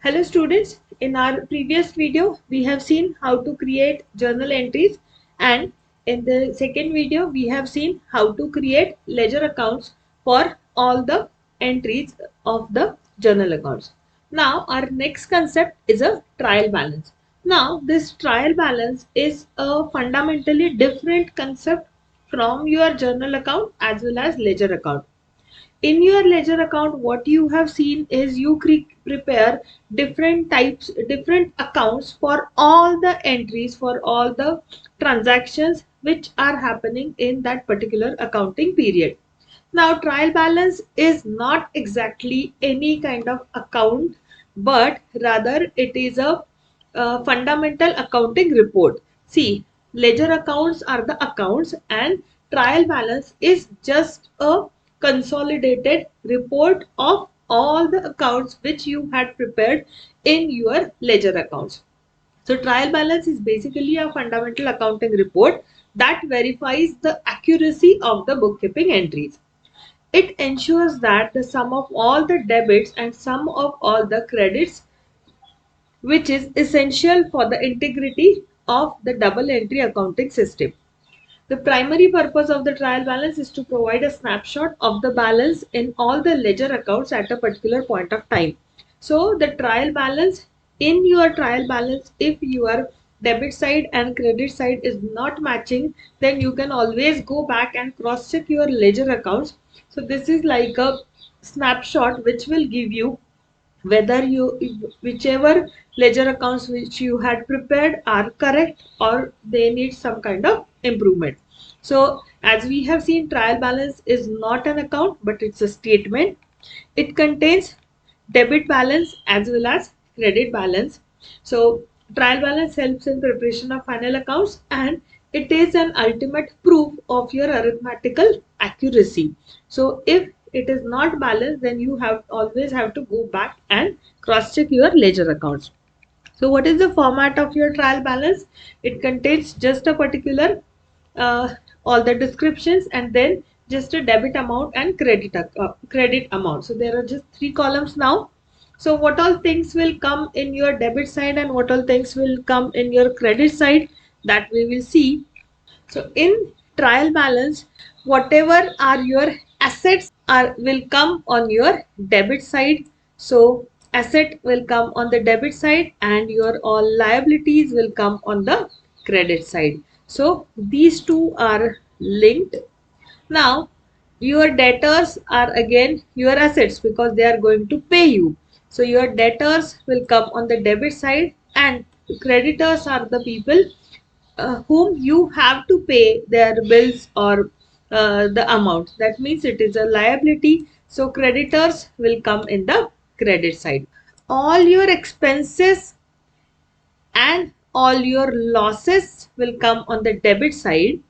Hello students, in our previous video we have seen how to create journal entries, and in the second video we have seen how to create ledger accounts for all the entries of the journal accounts. Now our next concept is a trial balance. Now this trial balance is a fundamentally different concept from your journal account as well as ledger account. In your ledger account, what you have seen is you prepare different accounts for all the entries, for all the transactions which are happening in that particular accounting period. Now trial balance is not exactly any kind of account, but rather it is a fundamental accounting report. See, ledger accounts are the accounts and trial balance is just a consolidated report of all the accounts which you had prepared in your ledger accounts. So trial balance is basically a fundamental accounting report that verifies the accuracy of the bookkeeping entries. It ensures that the sum of all the debits and sum of all the credits, which is essential for the integrity of the double entry accounting system. The primary purpose of the trial balance is to provide a snapshot of the balance in all the ledger accounts at a particular point of time. So the trial balance, in your trial balance, if your debit side and credit side is not matching, then you can always go back and cross check your ledger accounts. So this is like a snapshot which will give you whether whichever ledger accounts which you had prepared are correct or they need some kind of improvement. So as we have seen, trial balance is not an account but it's a statement. It contains debit balance as well as credit balance. So trial balance helps in preparation of final accounts, and it is an ultimate proof of your arithmetical accuracy. So if it is not balanced, then you always have to go back and cross check your ledger accounts. So what is the format of your trial balance? It contains just a particular all the descriptions and then just a debit amount and credit amount. So there are just three columns now. So what all things will come in your debit side and what all things will come in your credit side, that we will see. So in trial balance, whatever are your assets will come on your debit side. So asset will come on the debit side and your all liabilities will come on the credit side. So these two are linked. Now your debtors are again your assets because they are going to pay you. So your debtors will come on the debit side and creditors are the people whom you have to pay their bills or the amount. That means it is a liability. So creditors will come in the credit side. All your expenses and all your losses will come on the debit side.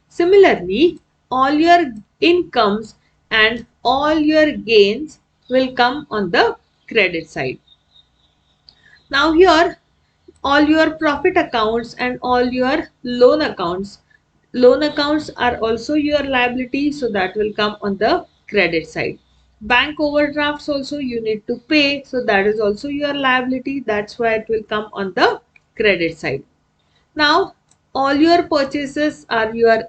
Similarly, all your incomes and all your gains will come on the credit side. Now here all your profit accounts and all your loan accounts. Loan accounts are also your liability, so that will come on the credit side. Bank overdrafts also you need to pay, so that is also your liability. That's why it will come on the credit side. Now all your purchases are your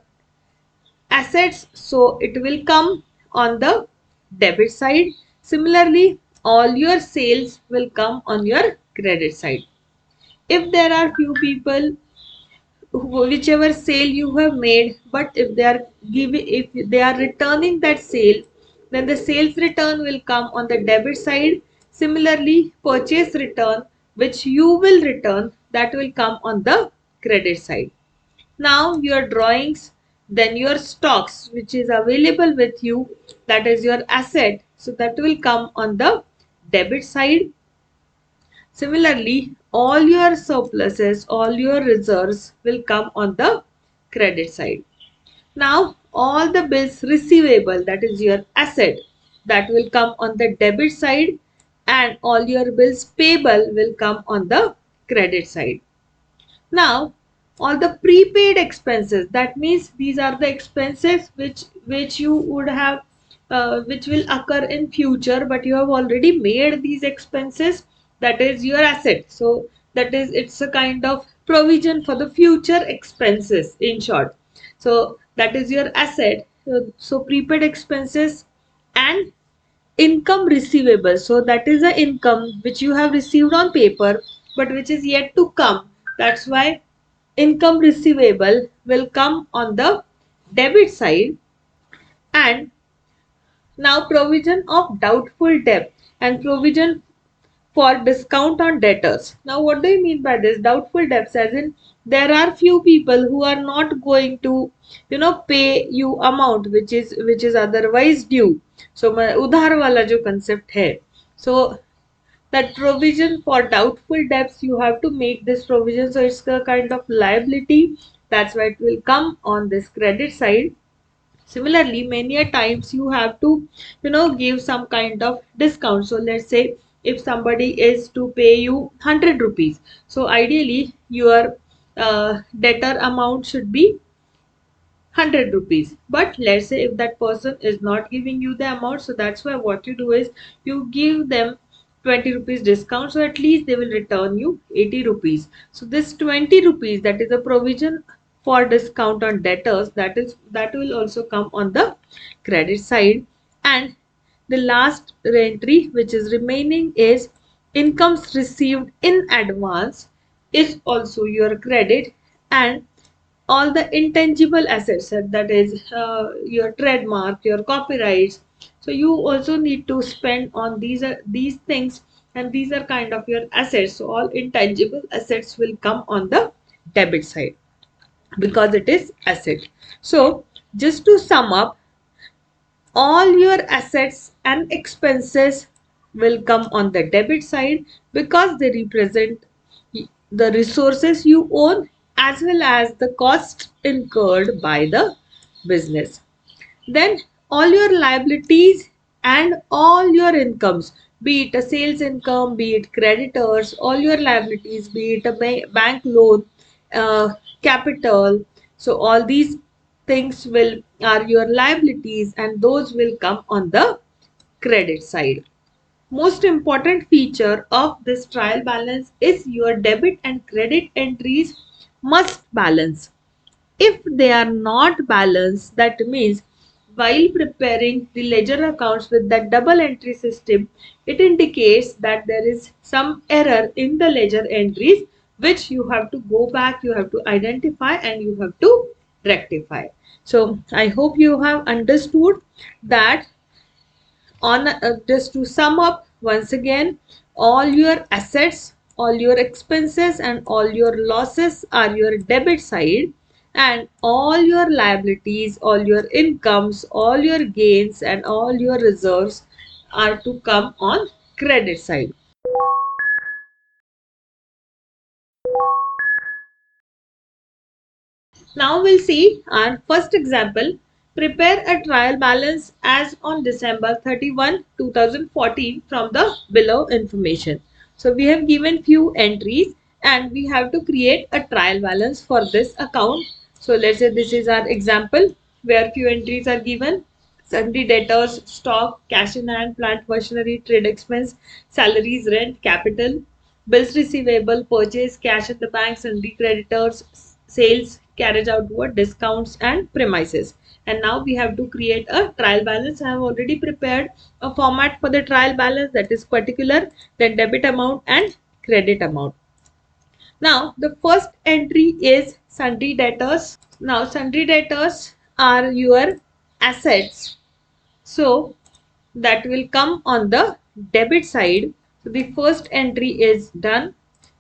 assets, so it will come on the debit side. Similarly, all your sales will come on your credit side. If there are few people whichever sale you have made, but if they are returning that sale, then the sales return will come on the debit side. Similarly, purchase return which you will return, that will come on the credit side. Now your drawings, then your stocks which is available with you, that is your asset, so that will come on the debit side. Similarly, all your surpluses, all your reserves will come on the credit side. Now, all the bills receivable, that is your asset, that will come on the debit side, and all your bills payable will come on the credit side. Now, all the prepaid expenses, that means these are the expenses which you would have which will occur in future, but you have already made these expenses, that is your asset. So that is, it's a kind of provision for the future expenses in short. So that is your asset. So prepaid expenses and income receivable. So that is the income which you have received on paper but which is yet to come. That's why income receivable will come on the debit side. And now provision of doubtful debt and provision for discount on debtors. Now what do you mean by this? Doubtful debts, as in there are few people who are not going to pay you amount which is otherwise due. So udhar wala jo concept hai. So that provision for doubtful debts, you have to make this provision, so it's a kind of liability. That's why it will come on this credit side. Similarly, many a times you have to give some kind of discount. So let's say if somebody is to pay you 100 rupees, so ideally your debtor amount should be 100 rupees. But let's say if that person is not giving you the amount, so that's why what you do is you give them 20 rupees discount, so at least they will return you 80 rupees. So this 20 rupees, that is a provision for discount on debtors, that will also come on the credit side. And the last entry which is remaining is incomes received in advance, is also your credit. And all the intangible assets, that is your trademark, your copyrights, so you also need to spend on these things, and these are kind of your assets. So all intangible assets will come on the debit side because it is asset. So just to sum up, all your assets and expenses will come on the debit side because they represent the resources you own as well as the cost incurred by the business. Then all your liabilities and all your incomes, be it a sales income, be it creditors, all your liabilities, be it a bank loan, capital, so all these things will are your liabilities, and those will come on the credit side. Most important feature of this trial balance is your debit and credit entries must balance. If they are not balanced, that means while preparing the ledger accounts with the double entry system, it indicates that there is some error in the ledger entries which you have to go back, you have to identify, and you have to rectify. So I hope you have understood that. On just to sum up once again, all your assets, all your expenses, and all your losses are your debit side, and all your liabilities, all your incomes, all your gains, and all your reserves are to come on credit side. Now we'll see our first example. Prepare a trial balance as on December 31, 2014 from the below information. So we have given few entries and we have to create a trial balance for this account. So let's say this is our example where few entries are given. Sundry debtors, stock, cash in hand, plant machinery, trade expense, salaries, rent, capital, bills receivable, purchase, cash at the bank, sundry creditors, sales, carriage outward, discounts, and premises. And now we have to create a trial balance. I have already prepared a format for the trial balance, that is particular, then debit amount and credit amount. Now the first entry is sundry debtors. Now sundry debtors are your assets, so that will come on the debit side. So the first entry is done.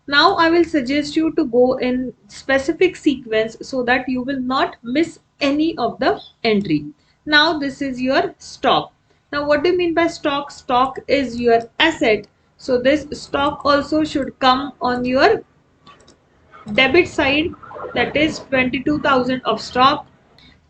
Now I will suggest you to go in specific sequence so that you will not miss any of the entry. Now this is your stock. Now what do you mean by stock? Stock is your asset. So this stock also should come on your debit side, that is 22,000 of stock.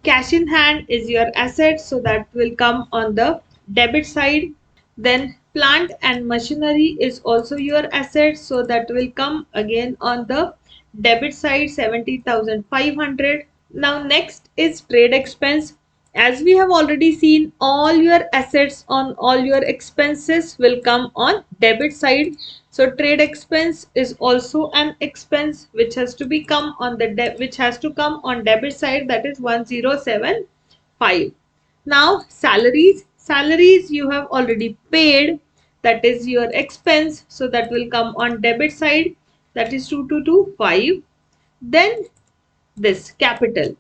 Cash in hand is your asset, so that will come on the debit side. Then plant and machinery is also your asset, so that will come again on the debit side, 70,500. Now next is trade expense. As we have already seen, all your assets on all your expenses will come on debit side. So trade expense is also an expense which has to be come on the debit side, that is 1075. Now salaries you have already paid, that is your expense, so that will come on debit side, that is 2225. Then this capital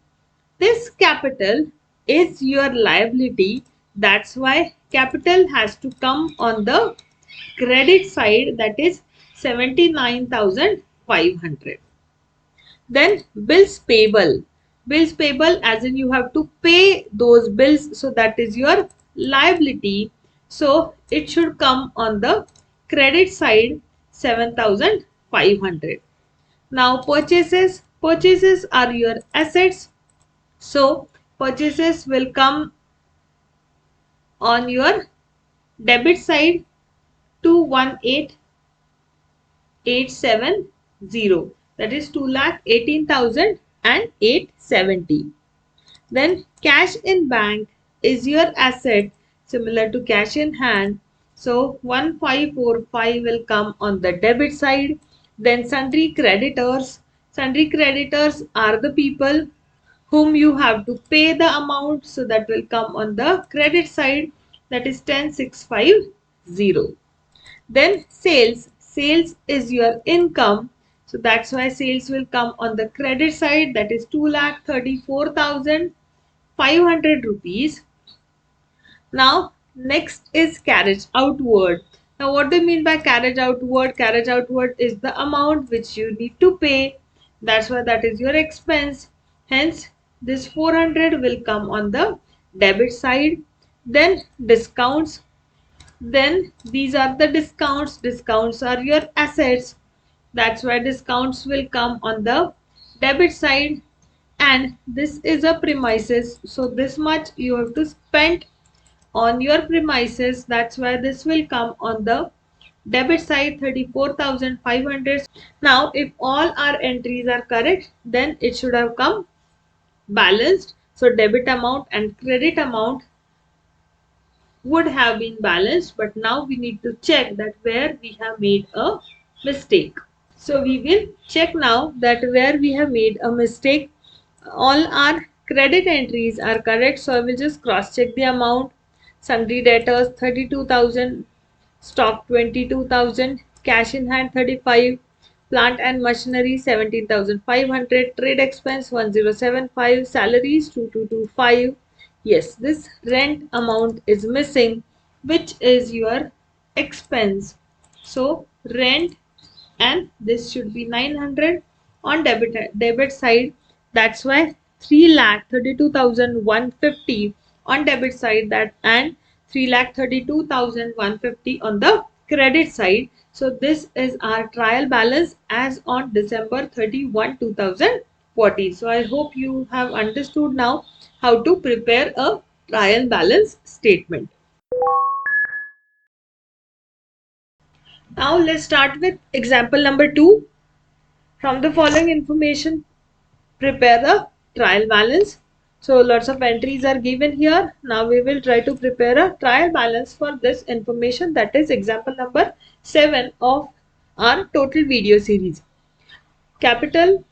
is your liability, that's why capital has to come on the credit side, that is 79,500. Then bills payable as in you have to pay those bills, so that is your liability, so it should come on the credit side, 7,500. Now purchases are your assets, so purchases will come on your debit side, 218,870, that is 2,18,870. Then cash in bank is your asset, similar to cash in hand, so 1545 will come on the debit side. Then sundry creditors are the people whom you have to pay the amount, so that will come on the credit side, that is 10,650. Then sales is your income, so that's why sales will come on the credit side, that is 2,34,500 rupees. Now next is carriage outward. Now what do you mean by carriage outward? Carriage outward is the amount which you need to pay, that's why that is your expense, hence this 400 will come on the debit side. Then discounts, then these are the discounts are your assets, that's why discounts will come on the debit side. And this is a premises, so this much you have to spend on your premises, that's why this will come on the debit side, 34,500. Now if all our entries are correct, then it should have come balanced, so debit amount and credit amount would have been balanced, but now we need to check that where we have made a mistake. So we will check now that where we have made a mistake. All our credit entries are correct, so I will just cross check the amount. Sundry debtors 32,000, stock 22,000, cash in hand 35, plant and machinery 17,500, trade expense 1075, salaries 2225. Yes, this rent amount is missing, which is your expense. So rent, and this should be 900 on debit side, that's why 3,32,150 on debit side, that and 3,32,150 on the credit side. So this is our trial balance as on December 31, 2014. So I hope you have understood now how to prepare a trial balance statement. Now let's start with example number 2. From the following information, prepare the trial balance. So lots of entries are given here. Now we will try to prepare a trial balance for this information, that is example number 7 of our total video series. Capital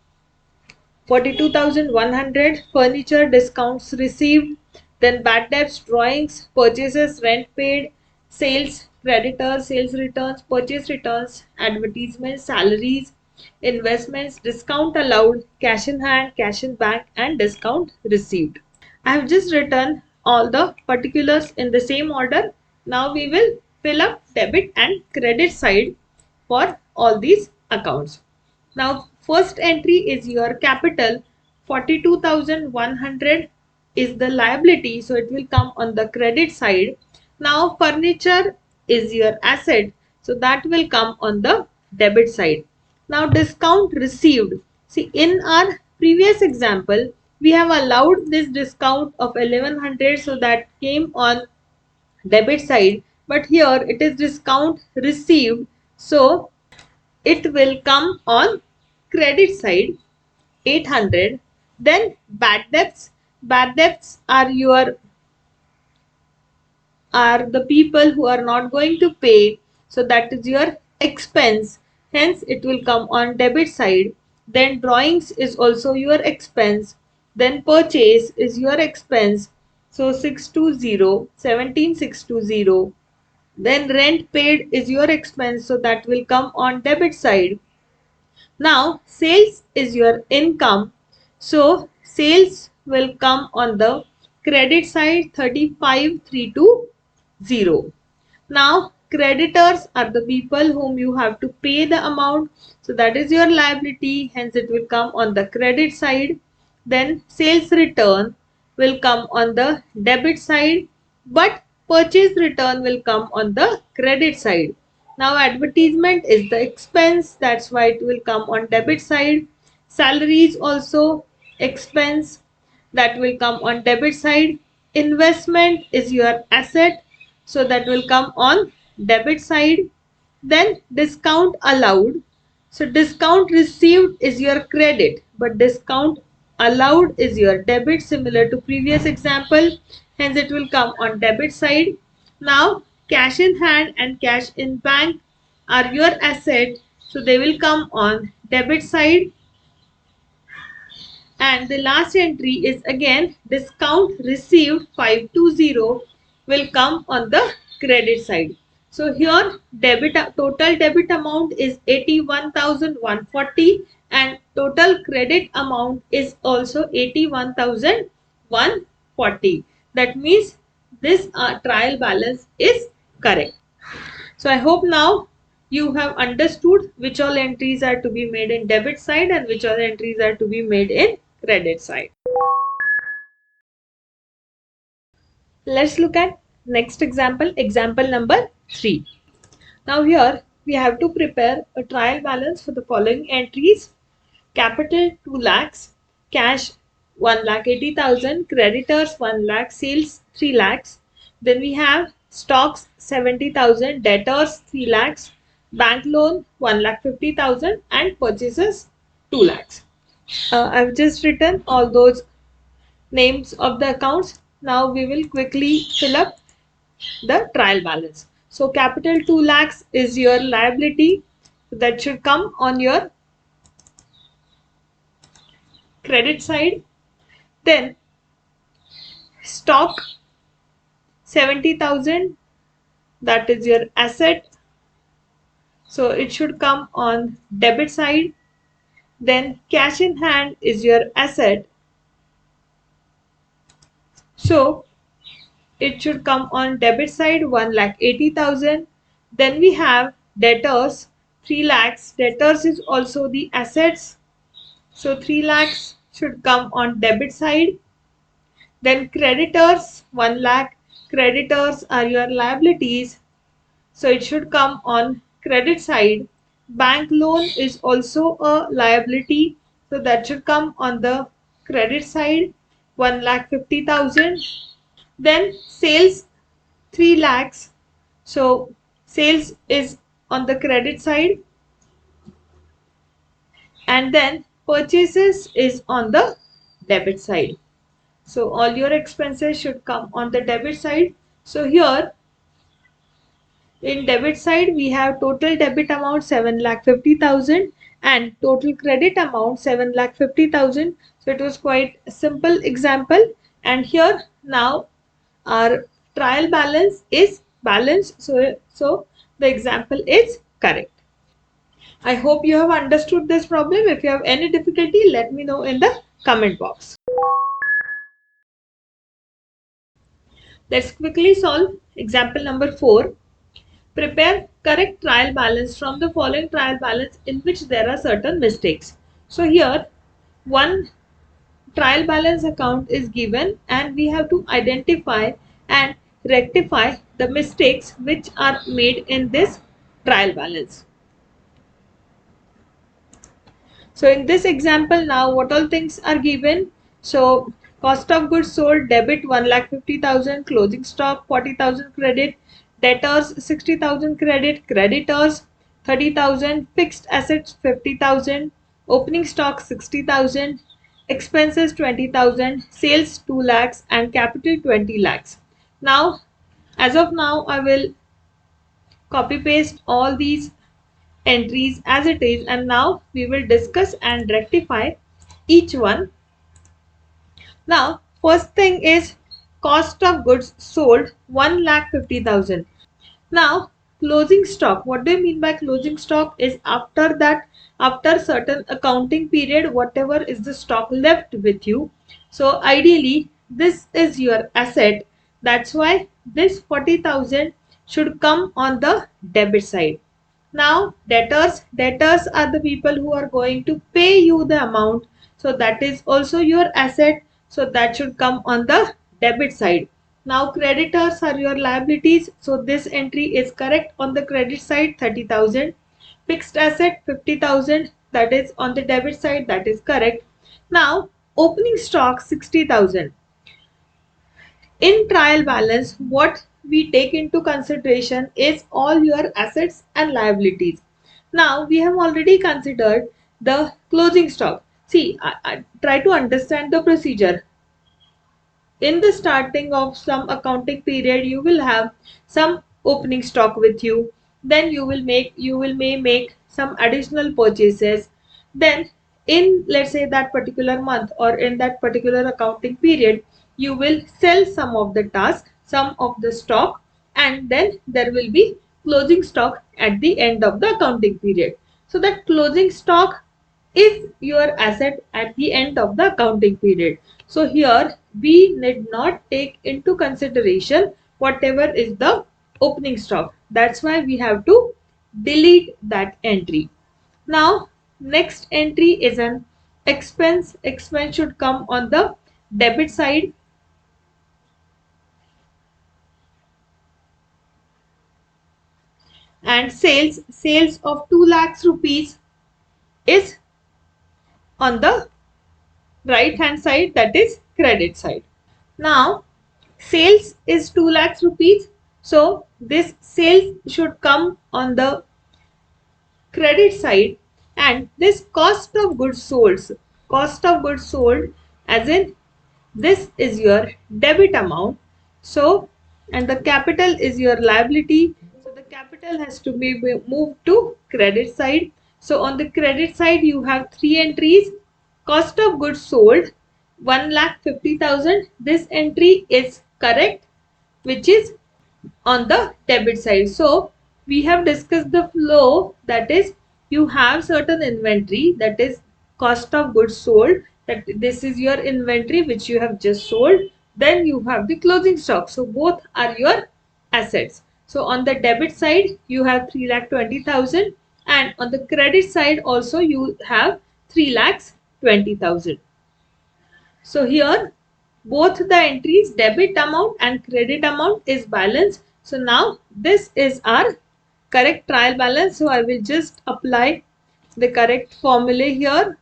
42,100, furniture discounts received, then bad debts, drawings, purchases, rent paid, sales, creditors, sales returns, purchase returns, advertisements, salaries, investments, discount allowed, cash in hand, cash in bank, and discount received. I have just written all the particulars in the same order. Now we will fill up debit and credit side for all these accounts. Now first entry is your capital, 42,100 is the liability, so it will come on the credit side. Now furniture is your asset, so that will come on the debit side. Now discount received, see in our previous example we have allowed this discount of 1100, so that came on debit side, but here it is discount received, so it will come on credit side, 800. Then bad debts are the people who are not going to pay, so that is your expense, hence it will come on debit side. Then drawings is also your expense. Then purchase is your expense. So 620, 17,620. Then rent paid is your expense, so that will come on debit side. Now sales is your income, so sales will come on the credit side, 35,320. Now creditors are the people whom you have to pay the amount, so that is your liability, hence it will come on the credit side. Then sales return will come on the debit side, but purchase return will come on the credit side. Now advertisement is the expense, that's why it will come on debit side. Salary is also expense, that will come on debit side. Investment is your asset, so that will come on debit side. Then discount allowed, so discount received is your credit, but discount allowed is your debit, similar to previous example, hence it will come on debit side. Now cash in hand and cash in bank are your asset, so they will come on debit side. And the last entry is again discount received 520 will come on the credit side. So here total debit amount is 81,140 and total credit amount is also 81,140. That means this trial balance is correct. So I hope now you have understood which all entries are to be made in debit side and which all entries are to be made in credit side. Let's look at next example, example number 3. Now here we have to prepare a trial balance for the following entries. Capital 2 lakhs, cash 1,80,000, creditors 1 lakh, sales 3 lakhs. Then we have stocks 70,000, debtors 3 lakhs, bank loan 1,50,000 and purchases 2 lakhs. I've just written all those names of the accounts. Now we will quickly fill up the trial balance. So capital 2 lakhs is your liability, that should come on your credit side. Then stock 70,000, that is your asset, so it should come on debit side. Then cash in hand is your asset, so it should come on debit side, 1,80,000. Then we have debtors 3 lakhs, debtors is also the assets, so 3 lakhs should come on debit side. Then creditors 1 lakh, creditors are your liabilities, so it should come on credit side. Bank loan is also a liability, so that should come on the credit side, 1,50,000. Then sales 3 lakhs, so sales is on the credit side. And then purchases is on the debit side. So all your expenses should come on the debit side. So here in debit side we have total debit amount 7,50,000 and total credit amount 7,50,000. So it was quite a simple example, and here now our trial balance is balanced, so the example is correct. I hope you have understood this problem. If you have any difficulty, let me know in the comment box. Let's quickly solve example number 4. Prepare correct trial balance from the following trial balance in which there are certain mistakes. So here one trial balance account is given and we have to identify and rectify the mistakes which are made in this trial balance. So in this example now what all things are given? So cost of goods sold debit 1,50,000, closing stock 40,000 credit, debtors 60,000 credit, creditors 30,000, fixed assets 50,000, opening stock 60,000, expenses 20,000, sales 2 lakhs and capital 20 lakhs. Now as of now I will copy paste all these entries as it is, and now we will discuss and rectify each one. Now, first thing is cost of goods sold 1,50,000. Now, closing stock. What do you mean by closing stock? Is after that, after certain accounting period, whatever is the stock left with you. So ideally, this is your asset. That's why this 40,000 should come on the debit side. Now, debtors are the people who are going to pay you the amount. So that is also your asset. So that should come on the debit side. Now, creditors are your liabilities. So this entry is correct on the credit side, 30,000. Fixed asset, 50,000. That is on the debit side. That is correct. Now, opening stock, 60,000. In trial balance, what we take into consideration is all your assets and liabilities. Now, we have already considered the closing stock. See, I try to understand the procedure. In the starting of some accounting period, you will have some opening stock with you. Then you may make some additional purchases. Then in, let's say, that particular month or in that particular accounting period, you will sell some of the task, some of the stock, and then there will be closing stock at the end of the accounting period. So that closing stock is your asset at the end of the accounting period. So here we need not take into consideration whatever is the opening stock. That's why we have to delete that entry. Now, next entry is an expense. Expense should come on the debit side. And sales of 2 lakhs rupees is on the right hand side, that is credit side. Now, sales is 2 lakhs rupees. So this sales should come on the credit side, and this cost of goods sold as in this is your debit amount. So, and the capital is your liability. So the capital has to be moved to credit side. So on the credit side, you have three entries. Cost of goods sold 1,50,000. This entry is correct, which is on the debit side. So we have discussed the flow, that is you have certain inventory, that is cost of goods sold, that this is your inventory which you have just sold. Then you have the closing stock. So both are your assets. So on the debit side you have 3,20,000, and on the credit side also you have 3,20,000. So here both the entries, debit amount and credit amount, is balanced. So now this is our correct trial balance. So I will just apply the correct formula here.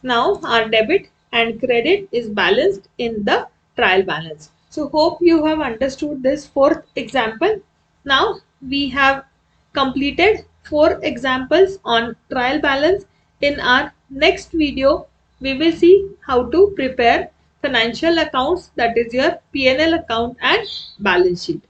Now our debit and credit is balanced in the trial balance. So hope you have understood this fourth example. Now we have completed 4 examples on trial balance. In our next video, we will see how to prepare financial accounts, that is your P&L account and balance sheet.